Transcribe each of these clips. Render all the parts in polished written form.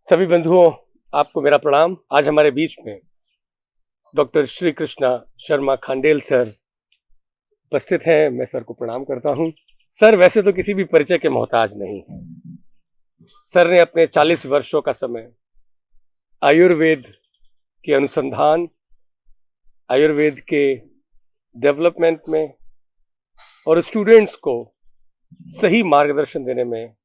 सभी बंधुओं, आपको मेरा प्रणाम। आज हमारे बीच में डॉक्टर श्री कृष्णा शर्मा खांडेल सर उपस्थित हैं। मैं सर को प्रणाम करता हूं। सर वैसे तो किसी भी परिचय के मोहताज नहीं हैं। सर ने अपने 40 वर्षों का समय आयुर्वेद के अनुसंधान, आयुर्वेद के डेवलपमेंट में और स्टूडेंट्स को सही मार्गदर्शन देने में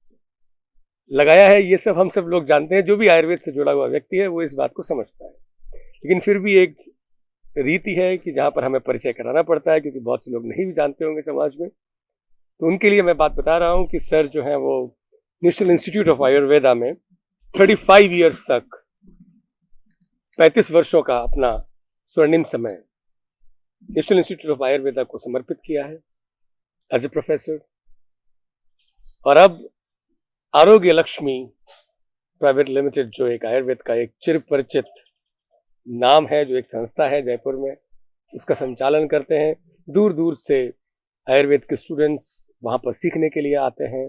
लगाया है। ये सब हम सब लोग जानते हैं। जो भी आयुर्वेद से जुड़ा हुआ व्यक्ति है वो इस बात को समझता है, लेकिन फिर भी एक रीति है कि जहाँ पर हमें परिचय कराना पड़ता है, क्योंकि बहुत से लोग नहीं भी जानते होंगे समाज में। तो उनके लिए मैं बात बता रहा हूँ कि सर जो है वो नेशनल इंस्टीट्यूट ऑफ आयुर्वेदा में 35 ईयर्स तक 35 वर्षों का अपना स्वर्णिम समय नेशनल इंस्टीट्यूट ऑफ आयुर्वेदा को समर्पित किया है एज ए प्रोफेसर। और अब आरोग्य लक्ष्मी प्राइवेट लिमिटेड, जो एक आयुर्वेद का एक चिरपरिचित नाम है, जो एक संस्था है जयपुर में, उसका संचालन करते हैं। दूर दूर से आयुर्वेद के स्टूडेंट्स वहां पर सीखने के लिए आते हैं।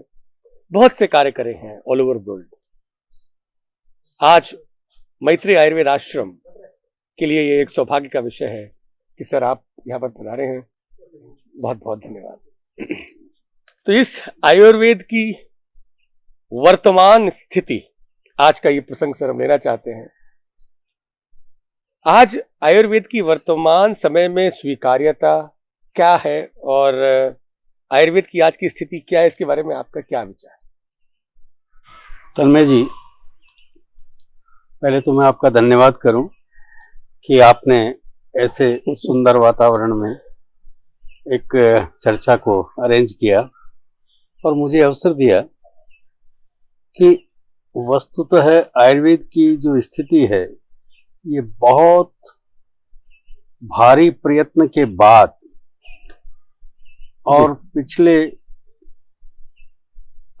बहुत से कार्य करे हैं ऑल ओवर वर्ल्ड। आज मैत्री आयुर्वेद आश्रम के लिए ये एक सौभाग्य का विषय है कि सर आप यहाँ पर पधारे हैं। बहुत बहुत धन्यवाद। तो इस आयुर्वेद की वर्तमान स्थिति, आज का ये प्रसंग सर हम लेना चाहते हैं। आज आयुर्वेद की वर्तमान समय में स्वीकार्यता क्या है और आयुर्वेद की आज की स्थिति क्या है, इसके बारे में आपका क्या विचार है? तन्मय जी, पहले तो मैं आपका धन्यवाद करूं कि आपने ऐसे सुंदर वातावरण में एक चर्चा को अरेंज किया और मुझे अवसर दिया कि वस्तुतः आयुर्वेद की जो स्थिति है ये बहुत भारी प्रयत्न के बाद और पिछले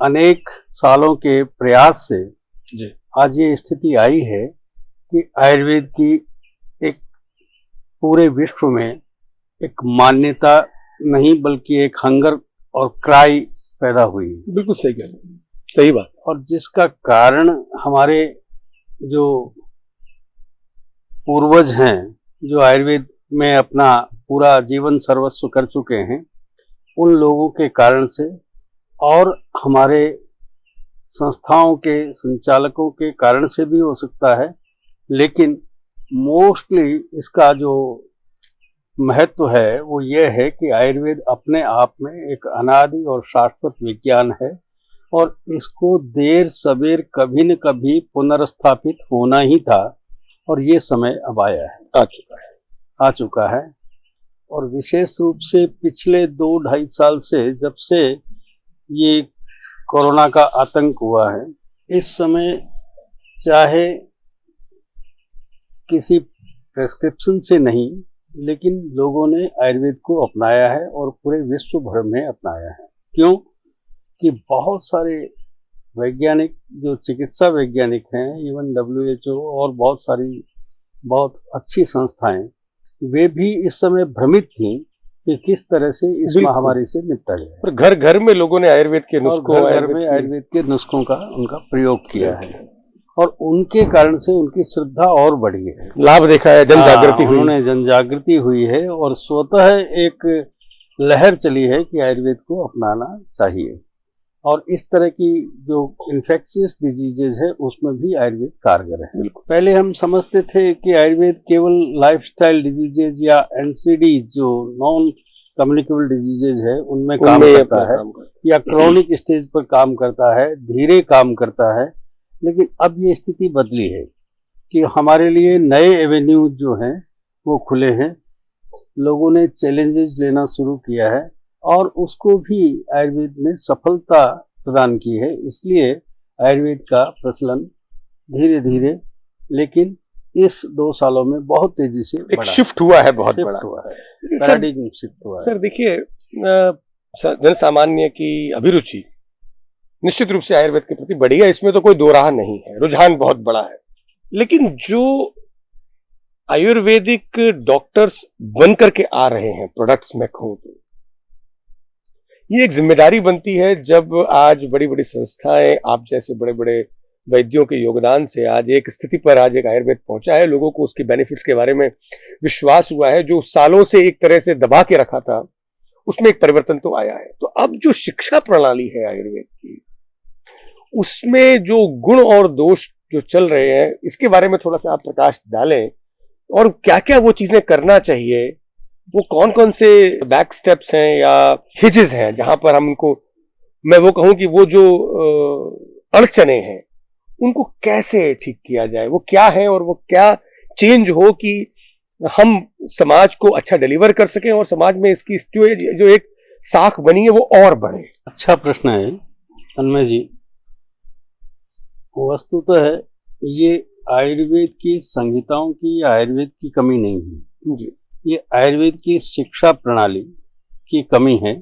अनेक सालों के प्रयास से आज ये स्थिति आई है कि आयुर्वेद की एक पूरे विश्व में एक मान्यता नहीं बल्कि एक हंगर और क्राई पैदा हुई। बिल्कुल सही कह रहे हैं, सही बात। और जिसका कारण हमारे जो पूर्वज हैं, जो आयुर्वेद में अपना पूरा जीवन सर्वस्व कर चुके हैं, उन लोगों के कारण से और हमारे संस्थाओं के संचालकों के कारण से भी हो सकता है, लेकिन मोस्टली इसका जो महत्व है वो ये है कि आयुर्वेद अपने आप में एक अनादि और शाश्वत विज्ञान है और इसको देर सबेर कभी न कभी पुनर्स्थापित होना ही था और ये समय अब आया है, आ चुका है। और विशेष रूप से पिछले 2-2.5 साल से, जब से ये कोरोना का आतंक हुआ है, इस समय चाहे किसी प्रेस्क्रिप्शन से नहीं, लेकिन लोगों ने आयुर्वेद को अपनाया है और पूरे विश्व भर में अपनाया है। क्यों कि बहुत सारे वैज्ञानिक, जो चिकित्सा वैज्ञानिक हैं, इवन WHO और बहुत सारी बहुत अच्छी संस्थाएं, वे भी इस समय भ्रमित थी कि किस तरह से इस महामारी से निपटा जाए। और घर घर में लोगों ने आयुर्वेद के नुस्खों, आयुर्वेद के नुस्खों का उनका प्रयोग किया है और उनके कारण से उनकी श्रद्धा और बढ़ी है, लाभ देखा है, जन जागृति हुई। उन्होंने जन जागृति हुई है और स्वतः एक लहर चली है कि आयुर्वेद को अपनाना चाहिए। और इस तरह की जो इन्फेक्शियस डिजीजेज है उसमें भी आयुर्वेद कारगर है। पहले हम समझते थे कि आयुर्वेद केवल लाइफस्टाइल डिजीजेज या NCD, जो नॉन कम्युनिकेबल डिजीजेज है, उनमें काम करता है या क्रोनिक स्टेज पर काम करता है, धीरे काम करता है। लेकिन अब ये स्थिति बदली है कि हमारे लिए नए एवेन्यू जो हैं वो खुले हैं, लोगों ने चैलेंजेस लेना शुरू किया है और उसको भी आयुर्वेद ने सफलता प्रदान की है। इसलिए आयुर्वेद का प्रचलन धीरे धीरे, लेकिन इस 2 सालों में बहुत तेजी से एक शिफ्ट हुआ है, बहुत बड़ा हुआ है, पैराडिग्म शिफ्ट हुआ है। सर देखिए, जन सामान्य की अभिरुचि निश्चित रूप से आयुर्वेद के प्रति बढ़ी है, इसमें तो कोई दो राह नहीं है, रुझान बहुत बड़ा है। लेकिन जो आयुर्वेदिक डॉक्टर्स बन करके आ रहे हैं, प्रोडक्ट्स में कहूं तो ये एक जिम्मेदारी बनती है। जब आज बड़ी बड़ी संस्थाएं, आप जैसे बड़े बड़े वैद्यों के योगदान से आज एक स्थिति पर आज एक आयुर्वेद पहुंचा है। लोगों को उसके बेनिफिट्स के बारे में विश्वास हुआ है। जो सालों से एक तरह से दबा के रखा था, उसमें एक परिवर्तन तो आया है। तो अब जो शिक्षा प्रणाली है आयुर्वेद की, उसमें जो गुण और दोष जो चल रहे हैं, इसके बारे में थोड़ा सा आप प्रकाश डालें, और क्या क्या वो चीजें करना चाहिए, वो कौन कौन से बैक स्टेप्स हैं या हिजेस हैं जहां पर हम उनको, मैं वो कहूं कि वो जो अड़चने हैं उनको कैसे ठीक किया जाए, वो क्या है और वो क्या चेंज हो कि हम समाज को अच्छा डिलीवर कर सकें और समाज में इसकी जो एक साख बनी है वो और बढ़े। अच्छा प्रश्न है तन्मय जी। वस्तु तो है ये आयुर्वेद की संहिताओं की या आयुर्वेद की कमी नहीं है जी, ये आयुर्वेद की शिक्षा प्रणाली की कमी है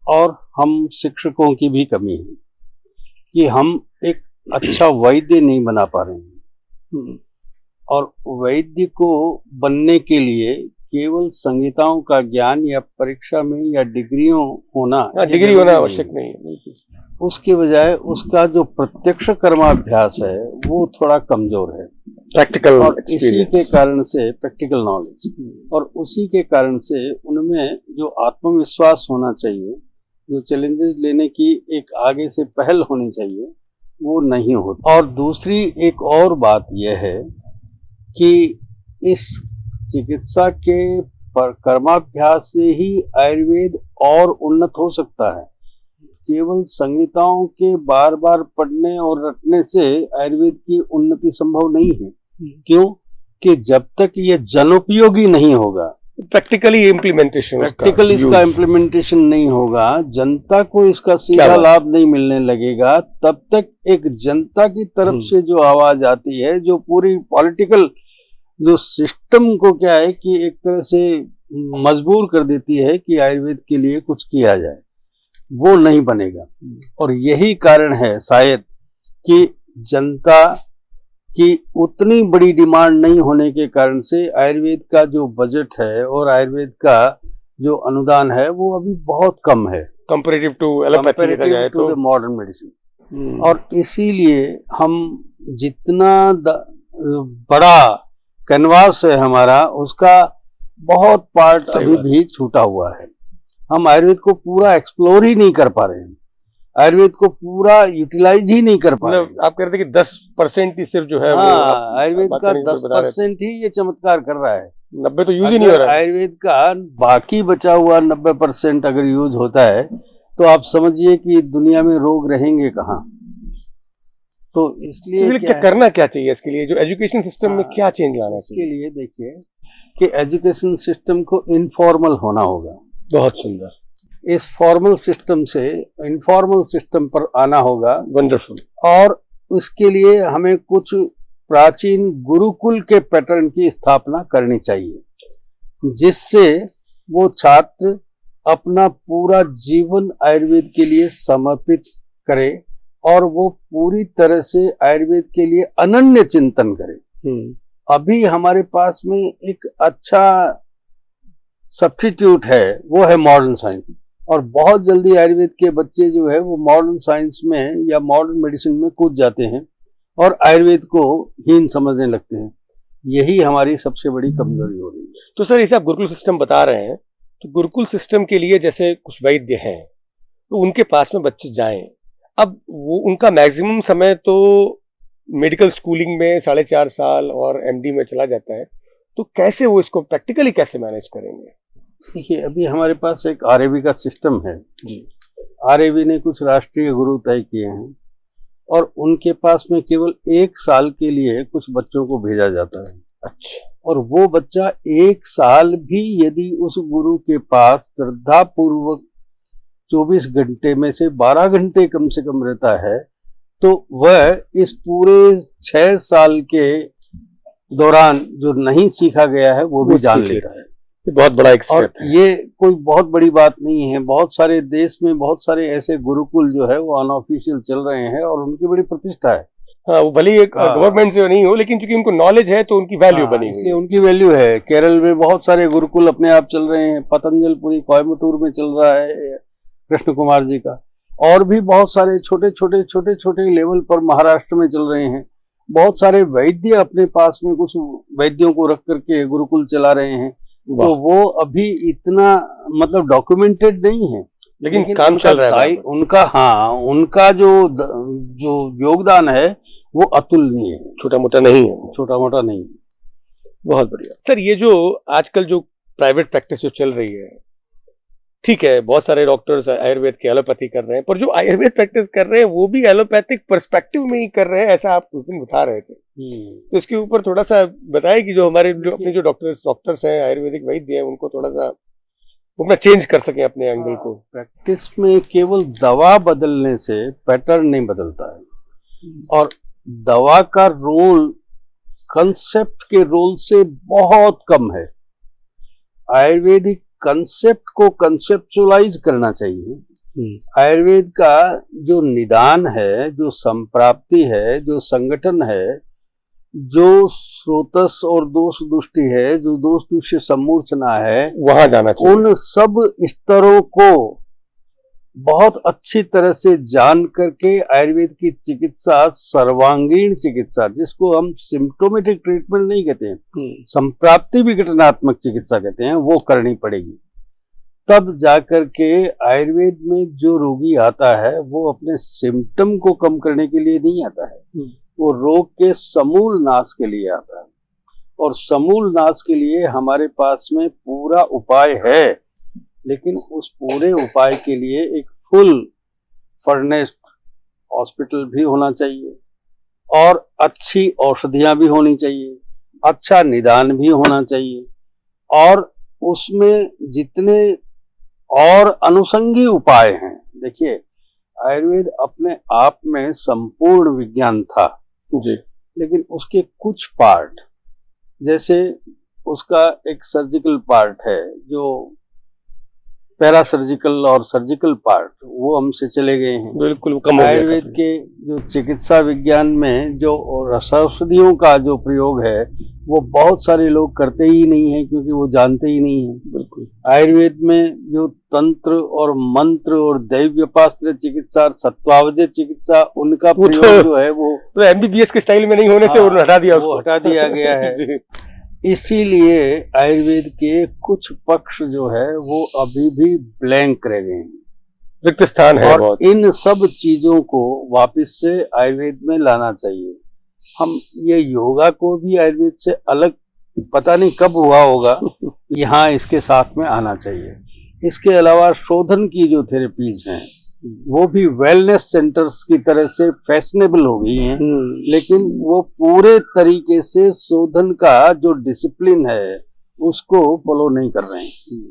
और हम शिक्षकों की भी कमी है कि हम एक अच्छा वैद्य नहीं बना पा रहे हैं। और वैद्य को बनने के लिए केवल संहिताओं का ज्ञान या परीक्षा में या डिग्रियों होना, डिग्री होना आवश्यक नहीं है। उसके बजाय उसका जो प्रत्यक्ष कर्माभ्यास है वो थोड़ा कमजोर है, प्रैक्टिकल, और इसी के कारण से प्रैक्टिकल नॉलेज, और उसी के कारण से उनमें जो आत्मविश्वास होना चाहिए, जो चैलेंजेस लेने की एक आगे से पहल होनी चाहिए, वो नहीं होता। और दूसरी एक और बात यह है कि इस चिकित्सा के कर्माभ्यास से ही आयुर्वेद और उन्नत हो सकता है। केवल संहिताओं के बार बार पढ़ने और रटने से आयुर्वेद की उन्नति संभव नहीं है। क्यों? कि जब तक ये जनोपयोगी नहीं होगा, प्रैक्टिकली इसका इम्प्लीमेंटेशन नहीं होगा, जनता को इसका सीधा लाभ नहीं मिलने लगेगा, तब तक एक जनता की तरफ से जो आवाज आती है, जो पूरी पॉलिटिकल जो सिस्टम को क्या है कि एक तरह से मजबूर कर देती है कि आयुर्वेद के लिए कुछ किया जाए, वो नहीं बनेगा। और यही कारण है शायद कि जनता की उतनी बड़ी डिमांड नहीं होने के कारण से आयुर्वेद का जो बजट है और आयुर्वेद का जो अनुदान है वो अभी बहुत कम है comparative to allopathy to modern medicine. और इसीलिए हम जितना बड़ा कैनवास है हमारा, उसका बहुत पार्ट अभी भी छूटा हुआ है। हम आयुर्वेद को पूरा एक्सप्लोर ही नहीं कर पा रहे हैं, आयुर्वेद को पूरा यूटिलाइज ही नहीं कर पा रहे हैं। आप कह रहे थे कि 10% ही सिर्फ जो है आयुर्वेद का 10% ही ये चमत्कार कर रहा है, 90 तो यूज ही नहीं हो रहा है। आयुर्वेद का बाकी बचा हुआ 90% अगर यूज होता है तो आप समझिए कि दुनिया में रोग रहेंगे कहाँ। तो इसलिए करना क्या चाहिए इसके लिए, जो एजुकेशन सिस्टम में क्या चेंज लाना चाहिए? इसके लिए देखिए कि एजुकेशन सिस्टम को इनफॉर्मल होना होगा। बहुत सुंदर। इस फॉर्मल सिस्टम से इनफॉर्मल सिस्टम पर आना होगा। वंडरफुल। और उसके लिए हमें कुछ प्राचीन गुरुकुल के पैटर्न की स्थापना करनी चाहिए, जिससे वो छात्र अपना पूरा जीवन आयुर्वेद के लिए समर्पित करे और वो पूरी तरह से आयुर्वेद के लिए अनन्य चिंतन करे। अभी हमारे पास में एक अच्छा सब्स्टिट्यूट है, वो है मॉडर्न साइंस। और बहुत जल्दी आयुर्वेद के बच्चे जो है वो मॉडर्न साइंस में या मॉडर्न मेडिसिन में कूद जाते हैं और आयुर्वेद को हीन समझने लगते हैं। यही हमारी सबसे बड़ी कमजोरी हो रही है। तो सर, इसे आप गुरुकुल सिस्टम बता रहे हैं, तो गुरुकुल सिस्टम के लिए जैसे कुछ वैद्य हैं तो उनके पास में बच्चे जाएं, अब वो उनका मैक्सिमम समय तो मेडिकल स्कूलिंग में 4.5 साल और एमडी में चला जाता है, तो कैसे वो इसको प्रैक्टिकली कैसे मैनेज करेंगे? देखिए, अभी हमारे पास एक आरएबी का सिस्टम है जी। आरएबी ने कुछ राष्ट्रीय गुरु तय किए हैं और उनके पास में केवल 1 साल के लिए कुछ बच्चों को भेजा जाता है। अच्छा। और वो बच्चा 1 साल भी यदि उस गुरु के पास श्रद्धा पूर्वक 24 घंटे में से 12 घंटे कम से कम रहता है, तो वह इस पूरे 6 साल के दौरान जो नहीं सीखा गया है वो भी जान लेता है। बहुत बड़ा एक और ये कोई बहुत बड़ी बात नहीं है। बहुत सारे देश में बहुत सारे ऐसे गुरुकुल जो है वो अनऑफिशियल चल रहे हैं और उनकी बड़ी प्रतिष्ठा है। हाँ, वो भले एक गवर्नमेंट से नहीं हो, लेकिन क्योंकि उनको नॉलेज है तो उनकी वैल्यू बनी हुई है। उनकी वैल्यू है। केरल में बहुत सारे गुरुकुल अपने आप चल रहे हैं। पतंजलपुरी कोयम्बटूर में चल रहा है कृष्ण कुमार जी का। और भी बहुत सारे छोटे छोटे लेवल पर महाराष्ट्र में चल रहे हैं। बहुत सारे वैद्य अपने पास में कुछ वैद्यों को रख करके गुरुकुल चला रहे हैं। तो वो अभी इतना मतलब डॉक्यूमेंटेड नहीं है, लेकिन काम चल रहा है उनका जो योगदान है वो अतुलनीय है, छोटा मोटा नहीं है। बहुत बढ़िया सर। ये जो आजकल जो प्राइवेट प्रैक्टिस जो चल रही है, ठीक है, बहुत सारे डॉक्टर्स आयुर्वेद की एलोपैथी कर रहे हैं, पर जो आयुर्वेद प्रैक्टिस कर रहे हैं वो भी एलोपैथिक पर्सपेक्टिव में ही कर रहे हैं, ऐसा आप उस दिन बता रहे थे। तो इसके ऊपर थोड़ा सा बताएं कि जो हमारे अपने जो डॉक्टर्स हैं, आयुर्वेदिक वैद्य हैं, उनको थोड़ा सा अपना चेंज कर सकें अपने एंगल को। प्रैक्टिस में केवल दवा बदलने से पैटर्न नहीं बदलता है, और दवा का रोल कंसेप्ट के रोल से बहुत कम है। आयुर्वेदिक कंसेप्ट को कंसेप्चुअलाइज करना चाहिए। आयुर्वेद का जो निदान है, जो संप्राप्ति है, जो संगठन है, जो स्रोतस और दोष दृष्टि है, जो दोष दृश्य सम्मूर्छना है, वहां जाना चाहिए। उन सब स्तरों को बहुत अच्छी तरह से जान करके आयुर्वेद की चिकित्सा, सर्वांगीण चिकित्सा, जिसको हम सिम्प्टोमेटिक ट्रीटमेंट नहीं कहते हैं, संप्राप्ति विघटनात्मक चिकित्सा कहते हैं, वो करनी पड़ेगी। तब जाकर के आयुर्वेद में जो रोगी आता है वो अपने सिम्टम को कम करने के लिए नहीं आता है, वो रोग के समूल नाश के लिए आता है। और समूल नाश के लिए हमारे पास में पूरा उपाय है, लेकिन उस पूरे उपाय के लिए एक फुल फर्नेस्ड हॉस्पिटल भी होना चाहिए, और अच्छी औषधियां भी होनी चाहिए, अच्छा निदान भी होना चाहिए, और उसमें जितने और अनुषंगी उपाय हैं। देखिए, आयुर्वेद अपने आप में संपूर्ण विज्ञान था जी, लेकिन उसके कुछ पार्ट, जैसे उसका एक सर्जिकल पार्ट है, जो पैरा सर्जिकल और सर्जिकल पार्ट, वो हमसे चले गए हैं, बिल्कुल कम हो गया। आयुर्वेद के जो चिकित्सा विज्ञान में जो औषधियों का जो प्रयोग है वो बहुत सारे लोग करते ही नहीं है, क्योंकि वो जानते ही नहीं है। बिल्कुल आयुर्वेद में जो तंत्र और मंत्र और दैव्यपास्त्र चिकित्सा, सत्वावजय चिकित्सा, उनका प्रयोग जो है वो तो एमबीबीएस के स्टाइल में नहीं होने से वो हटा दिया गया है। इसीलिए आयुर्वेद के कुछ पक्ष जो है वो अभी भी ब्लैंक रह गए हैं, रिक्त स्थान है। और इन सब चीजों को वापस से आयुर्वेद में लाना चाहिए। हम ये योगा को भी आयुर्वेद से अलग पता नहीं कब हुआ होगा, यहाँ इसके साथ में आना चाहिए। इसके अलावा शोधन की जो थेरेपीज हैं वो भी वेलनेस सेंटर्स की तरह से फैशनेबल हो गई हैं, लेकिन वो पूरे तरीके से शोधन का जो डिसिप्लिन है उसको फॉलो नहीं कर रहे हैं।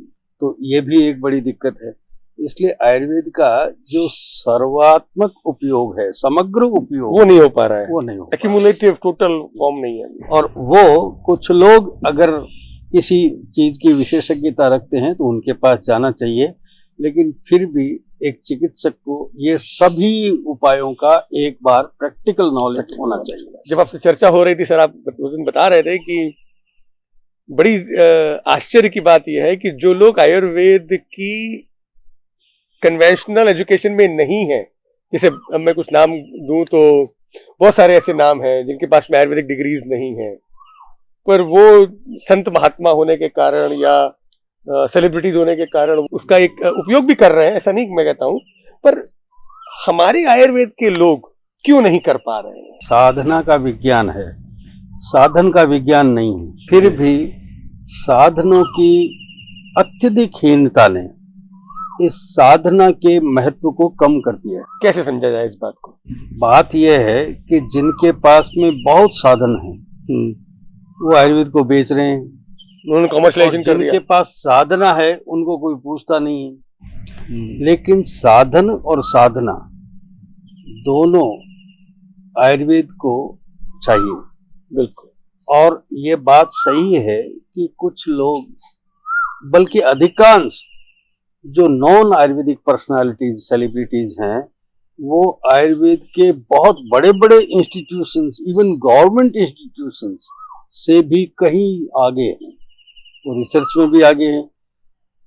तो ये भी एक बड़ी दिक्कत है। इसलिए आयुर्वेद का जो सर्वात्मक उपयोग है, समग्र उपयोग, वो नहीं हो पा रहा है, वो नहीं हो, एक्यूमुलेटिव टोटल फॉर्म नहीं है। और वो कुछ लोग अगर किसी चीज की विशेषज्ञता रखते हैं तो उनके पास जाना चाहिए, लेकिन फिर भी एक चिकित्सक को ये सभी उपायों का एक बार प्रैक्टिकल नॉलेज होना चाहिए। जब आपसे चर्चा हो रही थी सर, आप उस दिन बता रहे थे कि बड़ी आश्चर्य की बात यह है कि जो लोग आयुर्वेद की कन्वेंशनल एजुकेशन में नहीं है, जैसे अब मैं कुछ नाम दूं तो बहुत सारे ऐसे नाम हैं जिनके पास में आयुर्वेदिक डिग्रीज नहीं है, पर वो संत महात्मा होने के कारण या सेलिब्रिटीज होने के कारण उसका एक उपयोग भी कर रहे हैं, ऐसा नहीं मैं कहता हूं, पर हमारे आयुर्वेद के लोग क्यों नहीं कर पा रहे हैं? साधना का विज्ञान है, साधन का विज्ञान नहीं है। फिर भी साधनों की अत्यधिक हीनता ने इस साधना के महत्व को कम कर दिया। कैसे समझा जाए इस बात को? बात यह है कि जिनके पास में बहुत साधन है वो आयुर्वेद को बेच रहे हैं, उन्होंने कमर्शियलाइजेशन कर दिया। जिनके पास साधना है उनको कोई पूछता नहीं है। लेकिन साधन और साधना दोनों आयुर्वेद को चाहिए, बिल्कुल। और ये बात सही है कि कुछ लोग, बल्कि अधिकांश जो नॉन आयुर्वेदिक पर्सनालिटीज, सेलिब्रिटीज हैं, वो आयुर्वेद के बहुत बड़े बड़े इंस्टीट्यूशंस, इवन गवर्नमेंट इंस्टीट्यूशंस से भी कहीं आगे हैं। वो रिसर्च में भी आगे हैं,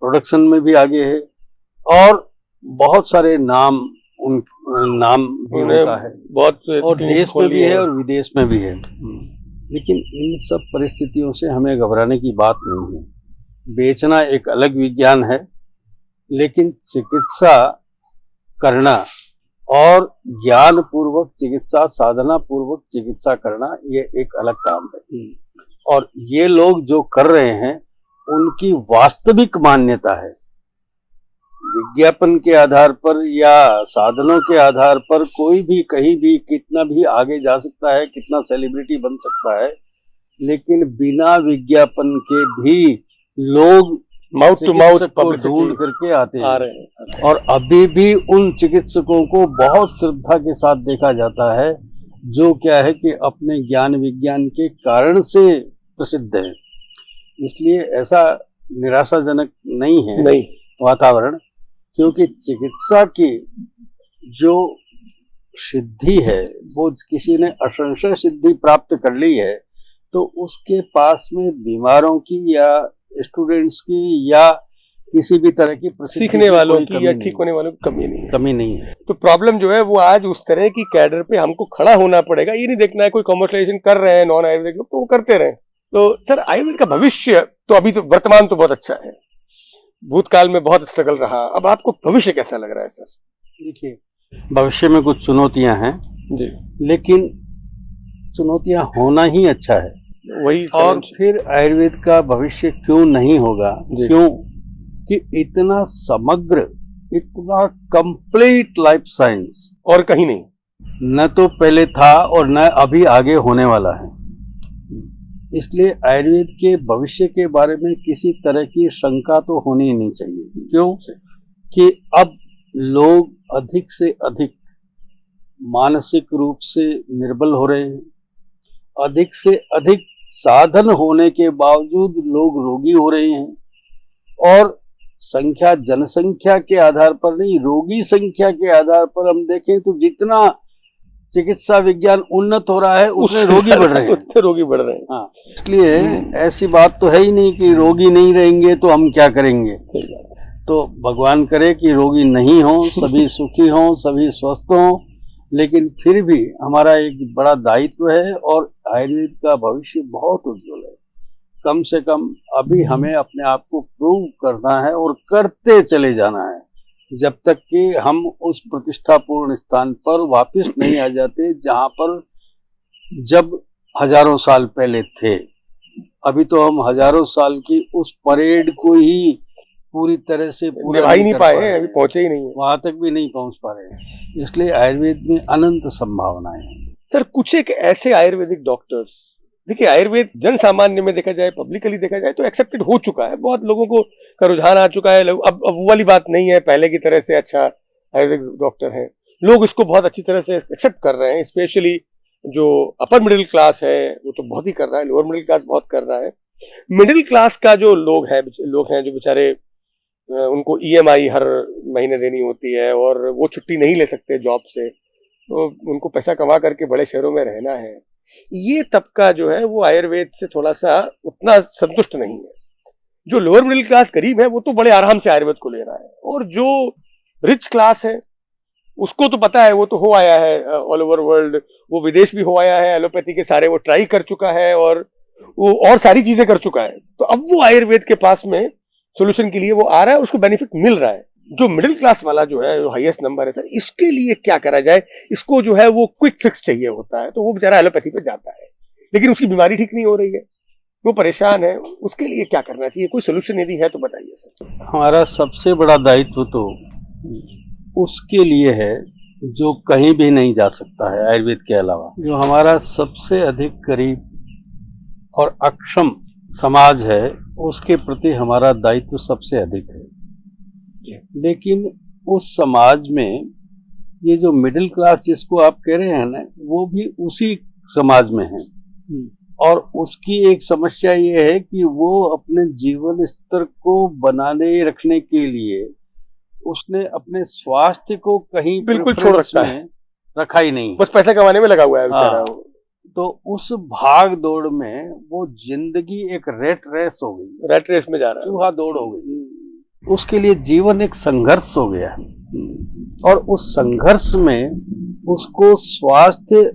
प्रोडक्शन में भी आगे है, और बहुत सारे नाम उन नाम भी उन्हें होता है, बहुत और clinics देश खोल में भी लिए है हैं। और विदेश में भी है। लेकिन इन सब परिस्थितियों से हमें घबराने की बात नहीं है। बेचना एक अलग विज्ञान है, लेकिन चिकित्सा करना और ज्ञान पूर्वक चिकित्सा, साधना पूर्वक चिकित्सा करना, ये एक अलग काम है। और ये लोग जो कर रहे हैं उनकी वास्तविक मान्यता है, विज्ञापन के आधार पर या साधनों के आधार पर कोई भी कहीं भी कितना भी आगे जा सकता है, कितना सेलिब्रिटी बन सकता है, लेकिन बिना विज्ञापन के भी लोग माउथ टू माउथ चिकित्सक को ढूंढ पब्लिसिटी करके आते आ हैं। रहे हैं। और अभी भी उन चिकित्सकों को बहुत श्रद्धा के साथ देखा जाता है जो क्या है कि अपने ज्ञान विज्ञान के कारण से प्रसिद्ध है। इसलिए ऐसा निराशाजनक नहीं है नहीं, वातावरण, क्योंकि चिकित्सा की जो सिद्धि है वो किसी ने असंशय सिद्धि प्राप्त कर ली है, तो उसके पास में बीमारों की या स्टूडेंट्स की या किसी भी तरह की प्रसिद्धि सीखने की वालों कोई की कमी या नहीं ठीक होने वालों की कमी नहीं है। कमी नहीं है। तो प्रॉब्लम जो है वो आज उस तरह की कैडर पे हमको खड़ा होना पड़ेगा। ये नहीं देखना है कोई कमर्शियलाइजेशन कर रहे हैं नॉन आयुर्वेदिक लोग, तो वो करते रहे। तो सर, आयुर्वेद का भविष्य तो अभी तो वर्तमान तो बहुत अच्छा है, भूतकाल में बहुत स्ट्रगल रहा, अब आपको भविष्य कैसा लग रहा है सर? देखिए, भविष्य में कुछ चुनौतियां हैं जी, लेकिन चुनौतियां होना ही अच्छा है। वही और challenge। फिर आयुर्वेद का भविष्य क्यों नहीं होगा? जी। क्यों कि इतना समग्र, इतना कंप्लीट लाइफ साइंस और कहीं नहीं। न तो पहले था और न अभी आगे होने वाला है। इसलिए आयुर्वेद के भविष्य के बारे में किसी तरह की शंका तो होनी ही नहीं चाहिए। क्यों कि अब लोग अधिक से अधिक मानसिक रूप से निर्बल हो रहे हैं, अधिक से अधिक साधन होने के बावजूद लोग रोगी हो रहे हैं, और संख्या, जनसंख्या के आधार पर नहीं, रोगी संख्या के आधार पर हम देखें तो जितना चिकित्सा विज्ञान उन्नत हो रहा है उतने रोगी बढ़ रहे हैं। उतने रोगी बढ़ रहे हैं। हाँ, इसलिए ऐसी बात तो है ही नहीं कि रोगी नहीं रहेंगे तो हम क्या करेंगे। सही बात है। तो भगवान करे कि रोगी नहीं हो, सभी सुखी हों, सभी स्वस्थ हों, लेकिन फिर भी हमारा एक बड़ा दायित्व है और आयुर्वेद का भविष्य बहुत उज्जवल है। कम से कम अभी हमें अपने आप को प्रूव करना है और करते चले जाना है, जब तक कि हम उस प्रतिष्ठापूर्ण स्थान पर वापस नहीं आ जाते जहां पर जब हजारों साल पहले थे। अभी तो हम हजारों साल की उस परेड को ही पूरी तरह से पूरा निभा ही नहीं कर पाए पा हैं, रहे अभी पहुंचे ही नहीं है। वहां तक भी नहीं पहुंच पा रहे हैं। इसलिए आयुर्वेद में अनंत संभावनाएं हैं। सर, कुछ एक ऐसे आयुर्वेदिक डॉक्टर्स, देखिए आयुर्वेद जन सामान्य में देखा जाए, पब्लिकली देखा जाए तो एक्सेप्टेड हो चुका है, बहुत लोगों को का रुझान आ चुका है। अब वो वाली बात नहीं है पहले की तरह से अच्छा आयुर्वेदिक डॉक्टर है, लोग इसको बहुत अच्छी तरह से एक्सेप्ट कर रहे हैं। स्पेशली जो अपर मिडिल क्लास है वो तो बहुत ही कर रहा है, लोअर मिडिल क्लास बहुत कर रहा है। मिडिल क्लास का जो लोग हैं जो बेचारे उनको ईएमआई हर महीने देनी होती है और वो छुट्टी नहीं ले सकते जॉब से, तो उनको पैसा कमा करके बड़े शहरों में रहना है, ये तबका जो है वो आयुर्वेद से थोड़ा सा उतना संतुष्ट नहीं है। जो लोअर मिडिल क्लास गरीब है वो तो बड़े आराम से आयुर्वेद को ले रहा है, और जो रिच क्लास है उसको तो पता है, वो तो हो आया है ऑल ओवर वर्ल्ड, वो विदेश भी हो आया है, एलोपैथी के सारे वो ट्राई कर चुका है और वो और सारी चीजें कर चुका है। तो अब वो आयुर्वेद के पास में सोल्यूशन के लिए वो आ रहा है, उसको बेनिफिट मिल रहा है। जो मिडिल क्लास वाला जो है, जो हाईएस्ट नंबर है सर, इसके लिए क्या करा जाए? इसको जो है वो क्विक फिक्स चाहिए होता है, तो वो बेचारा एलोपैथी पे जाता है, लेकिन उसकी बीमारी ठीक नहीं हो रही है, वो परेशान है, उसके लिए क्या करना चाहिए? कोई सोल्यूशन यदि है तो बताइए सर। हमारा सबसे बड़ा दायित्व तो उसके लिए है जो कहीं भी नहीं जा सकता है आयुर्वेद के अलावा। जो हमारा सबसे अधिक करीब और अक्षम समाज है उसके प्रति हमारा दायित्व सबसे अधिक है। लेकिन उस समाज में ये जो मिडिल क्लास जिसको आप कह रहे हैं ना, वो भी उसी समाज में है, और उसकी एक समस्या ये है कि वो अपने जीवन स्तर को बनाने रखने के लिए उसने अपने स्वास्थ्य को कहीं बिल्कुल छोड़ रखा है, रखा ही नहीं, बस पैसा कमाने में लगा हुआ है बेचारा। तो उस भाग दौड़ में वो जिंदगी एक रेट रेस हो गई, रैट रेस में जा रहा है, चूहा दौड़ हो गई। उसके लिए जीवन एक संघर्ष हो गया है, और उस संघर्ष में उसको स्वास्थ्य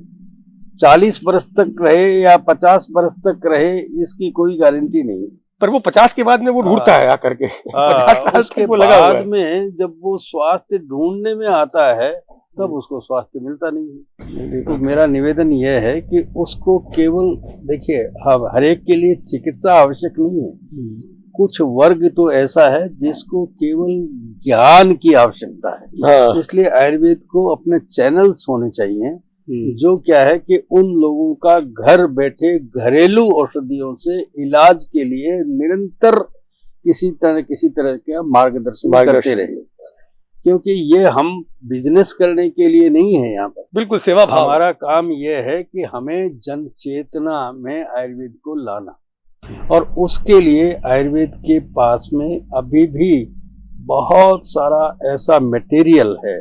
40 वर्ष तक रहे या 50 वर्ष तक रहे, इसकी कोई गारंटी नहीं। पर वो 50 के बाद में वो ढूंढता है आकर के 50 साल उसके तक वो लगा हुआ बाद है। में जब वो स्वास्थ्य ढूंढने में आता है तब उसको स्वास्थ्य मिलता नहीं है। तो मेरा निवेदन यह है कि उसको केवल, देखिए, हर एक के लिए चिकित्सा आवश्यक नहीं है। कुछ वर्ग तो ऐसा है जिसको केवल ज्ञान की आवश्यकता है। हाँ। इसलिए आयुर्वेद को अपने चैनल्स होने चाहिए, जो क्या है कि उन लोगों का घर बैठे घरेलू औषधियों से इलाज के लिए निरंतर किसी तरह का मार्गदर्शन करते रहे, क्योंकि ये हम बिजनेस करने के लिए नहीं है। यहाँ पर बिल्कुल सेवा भाव। हमारा काम ये है कि हमें जन चेतना में आयुर्वेद को लाना, और उसके लिए आयुर्वेद के पास में अभी भी बहुत सारा ऐसा मटेरियल है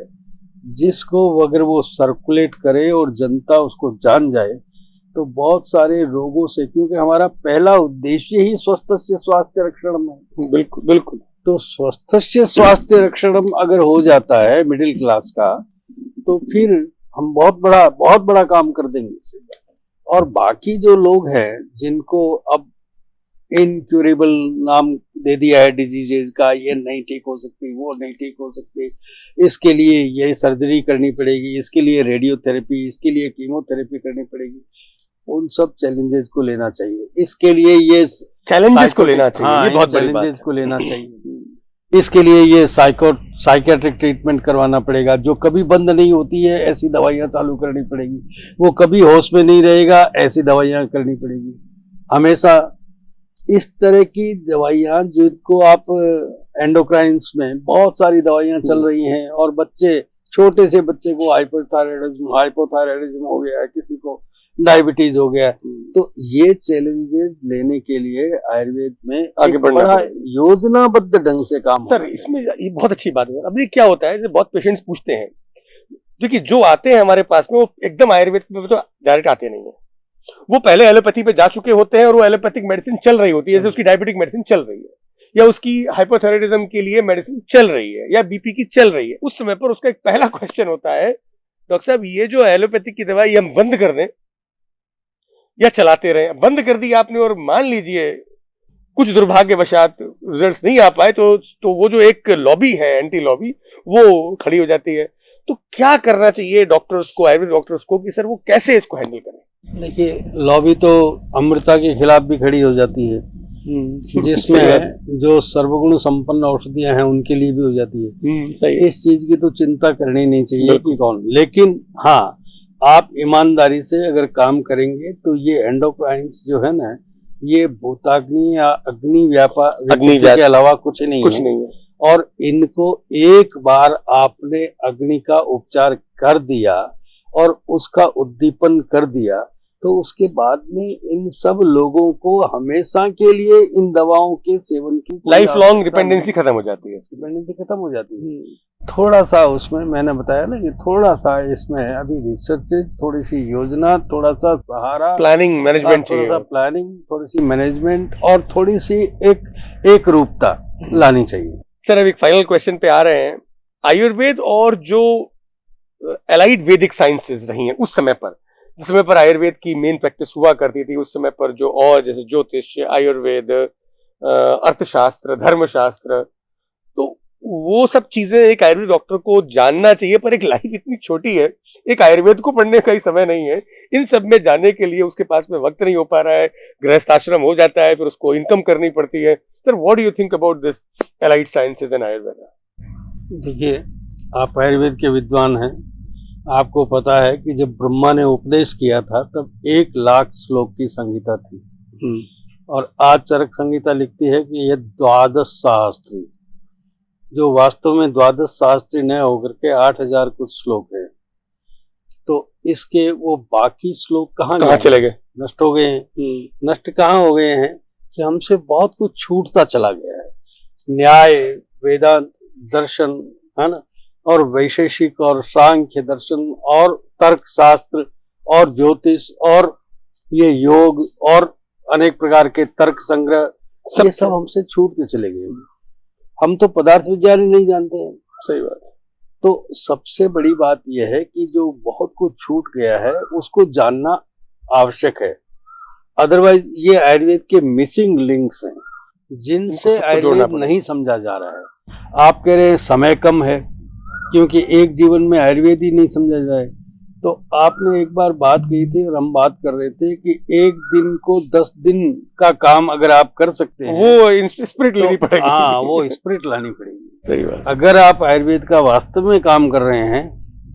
जिसको अगर वो सर्कुलेट करे और जनता उसको जान जाए तो बहुत सारे रोगों से, क्योंकि हमारा पहला उद्देश्य ही स्वस्थस्य स्वास्थ्य रक्षणम है। बिल्कुल बिल्कुल। तो स्वस्थस्य स्वास्थ्य रक्षणम अगर हो जाता है मिडिल क्लास का, तो फिर हम बहुत बड़ा काम कर देंगे। और बाकी जो लोग हैं जिनको अब इनक्यूरेबल नाम दे दिया है डिजीजेज का, ये नहीं ठीक हो सकती, वो नहीं ठीक हो सकती, इसके लिए ये सर्जरी करनी पड़ेगी, इसके लिए रेडियोथेरेपी, इसके लिए कीमोथेरेपी करनी पड़ेगी, उन सब चैलेंजेस को लेना चाहिए। इसके लिए ये चैलेंजेस को लेना चाहिए। हाँ, ये बहुत बड़ी बात चैलेंजेस को लेना चाहिए। इसके लिए ये साइकेट्रिक ट्रीटमेंट करवाना पड़ेगा, जो कभी बंद नहीं होती है, ऐसी दवाइयाँ चालू करनी पड़ेगी। वो कभी होश में नहीं रहेगा, ऐसी दवाइयाँ करनी पड़ेगी। हमेशा इस तरह की दवाइयाँ, जिनको आप एंडोक्राइन्स में बहुत सारी दवाइयाँ चल रही हैं, और बच्चे, छोटे से बच्चे को हाइपोथायराइडिज्म हो गया है, किसी को डायबिटीज हो गया है। तो ये चैलेंजेस लेने के लिए आयुर्वेद में आगे बढ़ना बड़ा योजनाबद्ध ढंग से काम सर, इसमें ये बहुत अच्छी बात है। अब ये क्या होता है, बहुत पेशेंट्स पूछते हैं, क्योंकि जो आते हैं हमारे पास में वो एकदम आयुर्वेद में तो डायरेक्ट आते नहीं है, वो पहले एलोपैथी पे जा चुके होते हैं और वो एलोपैथिक मेडिसिन चल रही होती है, जैसे उसकी डायबिटिक मेडिसिन चल रही है, या उसकी हाइपोथायराइडिज्म के लिए मेडिसिन चल रही है, या बीपी की चल रही है। उस समय पर उसका एक पहला क्वेश्चन होता है, डॉक्टर साहब ये जो एलोपैथिक की दवाई हम बंद कर दें या चलाते रहें? बंद कर दी आपने और मान लीजिए कुछ दुर्भाग्यवशात रिजल्ट्स नहीं आ पाए, तो वो जो एक लॉबी है, एंटी लॉबी, वो खड़ी हो जाती है। तो क्या करना चाहिए डॉक्टर्स को, आयुर्वेद डॉक्टर्स को, कि सर वो कैसे इसको हैंडल करें? देखिए, लॉबी तो अमृता के खिलाफ भी खड़ी हो जाती है, जिसमें जो सर्वगुण संपन्न औषधियां हैं उनके लिए भी हो जाती है। सही। इस चीज की तो चिंता करनी नहीं चाहिए कि कौन, लेकिन हाँ, आप ईमानदारी से अगर काम करेंगे तो ये एंडोक्राइन्स जो है ना, ये भूताग्नि या अग्नि व्यापार के अलावा कुछ नहीं है। और इनको एक बार आपने अग्नि का उपचार कर दिया और उसका उद्दीपन कर दिया, तो उसके बाद में इन सब लोगों को हमेशा के लिए इन दवाओं के सेवन की लाइफ लॉन्ग डिपेंडेंसी खत्म हो जाती है। डिपेंडेंसी खत्म हो जाती है। थोड़ा सा उसमें मैंने बताया ना कि थोड़ा सा इसमें अभी रिसर्चेस, थोड़ी सी योजना, थोड़ा सा सहारा, प्लानिंग मैनेजमेंट चाहिए, थोड़ा सा प्लानिंग, थोड़ी सी मैनेजमेंट, और थोड़ी सी एक रूपता लानी चाहिए। सर, अब एक फाइनल क्वेश्चन पे आ रहे हैं। आयुर्वेद और जो एलाइड वैदिक साइंसेज रही हैं उस समय पर, जिस समय पर आयुर्वेद की मेन प्रैक्टिस हुआ करती थी, उस समय पर जो और जैसे ज्योतिष, आयुर्वेद, अर्थशास्त्र, धर्मशास्त्र, तो वो सब चीजें एक आयुर्वेद डॉक्टर को जानना चाहिए। पर एक लाइफ इतनी छोटी है, एक आयुर्वेद को पढ़ने का ही समय नहीं है, इन सब में जाने के लिए उसके पास में वक्त नहीं हो पा रहा है, गृहस्थाश्रम हो जाता है, फिर उसको इनकम करनी पड़ती है। Sir, what do you think about this allied sciences and Ayurveda? देखिए, आप आयुर्वेद के विद्वान हैं, आपको पता है कि जब ब्रह्मा ने उपदेश किया था तब 1,00,000 श्लोक की संहिता थी, और आज चरक संहिता लिखती है कि यह 12 सहस्त्री, जो वास्तव में 12 सहस्त्री न होकर के 8,000 कुछ श्लोक है। तो इसके वो बाकी श्लोक कहाँ चले गए? नष्ट हो गए हैं। नष्ट कहाँ हो गए हैं कि हमसे बहुत कुछ छूटता चला गया है। न्याय, वेदांत, दर्शन, है ना, और वैशेषिक और सांख्य दर्शन और तर्क शास्त्र और ज्योतिष और ये योग और अनेक प्रकार के तर्क संग्रह, ये सब हमसे छूटते चले गए। हम तो पदार्थ विज्ञान ही नहीं जानते हैं। सही बात है। तो सबसे बड़ी बात यह है कि जो बहुत कुछ छूट गया है उसको जानना आवश्यक है। अदरवाइज ये आयुर्वेद के मिसिंग लिंक्स हैं जिनसे सबको जोड़ना आयुर्वेद पड़ेगा। नहीं समझा जा रहा है। आप कह रहे हैं समय कम है, क्योंकि एक जीवन में आयुर्वेद ही नहीं समझा जाए। तो आपने एक बार बात कही थी और हम बात कर रहे थे कि एक दिन को 10 दिन का काम अगर आप कर सकते हैं, वो स्पिरिट लेनी तो पड़ेगी। हाँ, वो स्पिरिट लानी पड़ेगी। सही बात। अगर आप आयुर्वेद का वास्तव में काम कर रहे हैं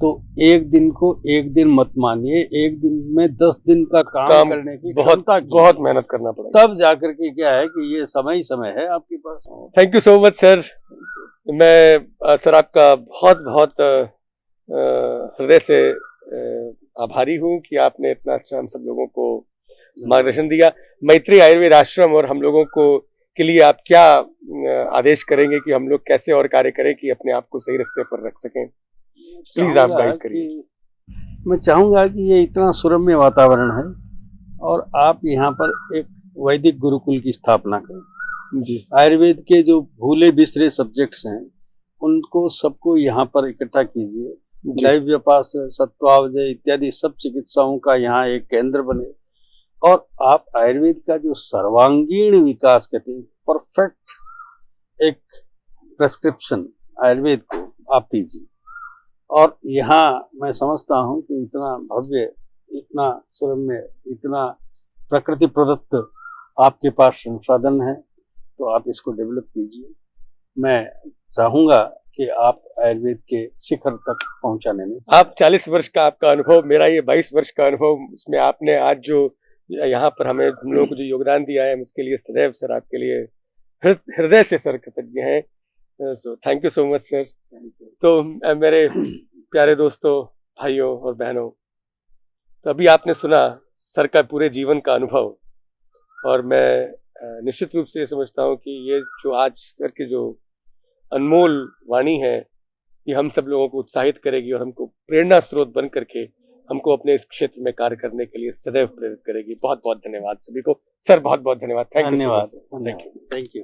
तो एक दिन को एक दिन मत मानिए, एक दिन में 10 दिन का काम करने की क्षमता कीजिए। बहुत मेहनत करना पड़ेगा, तब जाकर के क्या है कि ये समय ही समय है आपके पास। Thank you so much sir. मैं सर आपका बहुत बहुत हृदय से आभारी हूँ कि आपने इतना अच्छा हम सब लोगों को मार्गदर्शन दिया। मैत्री आयुर्वेद आश्रम और हम लोगों को के लिए आप क्या आदेश करेंगे कि हम लोग कैसे और कार्य करें कि अपने आप को सही रास्ते पर रख सकें? प्लीज आप गाइड करिए। मैं चाहूंगा कि ये इतना सुरम्य वातावरण है और आप यहाँ पर एक वैदिक गुरुकुल की स्थापना करें। जी, आयुर्वेद के जो भूले बिसरे सब्जेक्ट्स हैं उनको सबको यहाँ पर इकट्ठा कीजिए। दैव्यपास, सत्वावजय इत्यादि सब चिकित्साओं का यहाँ एक केंद्र बने और आप आयुर्वेद का जो सर्वांगीण विकास कहते हैं, परफेक्ट एक प्रेस्क्रिप्शन आयुर्वेद को आप दीजिए। और यहाँ मैं समझता हूँ कि इतना भव्य, इतना सुरम्य, इतना प्रकृति प्रदत्त आपके पास संसाधन है, तो आप इसको डेवलप कीजिए। मैं चाहूँगा कि आप आयुर्वेद के शिखर तक पहुँचाने में। आप 40 वर्ष का आपका अनुभव, मेरा ये 22 वर्ष का अनुभव, उसमें आपने आज जो यहाँ पर हम लोगों को जो योगदान दिया है, उसके लिए सदैव सर आपके लिए हृदय से सर कृतज्ञ हैं। So thank you so much sir. तो मेरे प्यारे दोस्तों, भाइयों और बहनों, तो अभी आपने सुना सर का पूरे जीवन का अनुभव और मैं निश्चित रूप से ये समझता हूँ कि ये जो आज सर की जो अनमोल वाणी है ये हम सब लोगों को उत्साहित करेगी और हमको प्रेरणा स्रोत बन करके हमको अपने इस क्षेत्र में कार्य करने के लिए सदैव प्रेरित करेगी। बहुत बहुत धन्यवाद सभी को सर, बहुत बहुत धन्यवाद। Thank you. Thank you.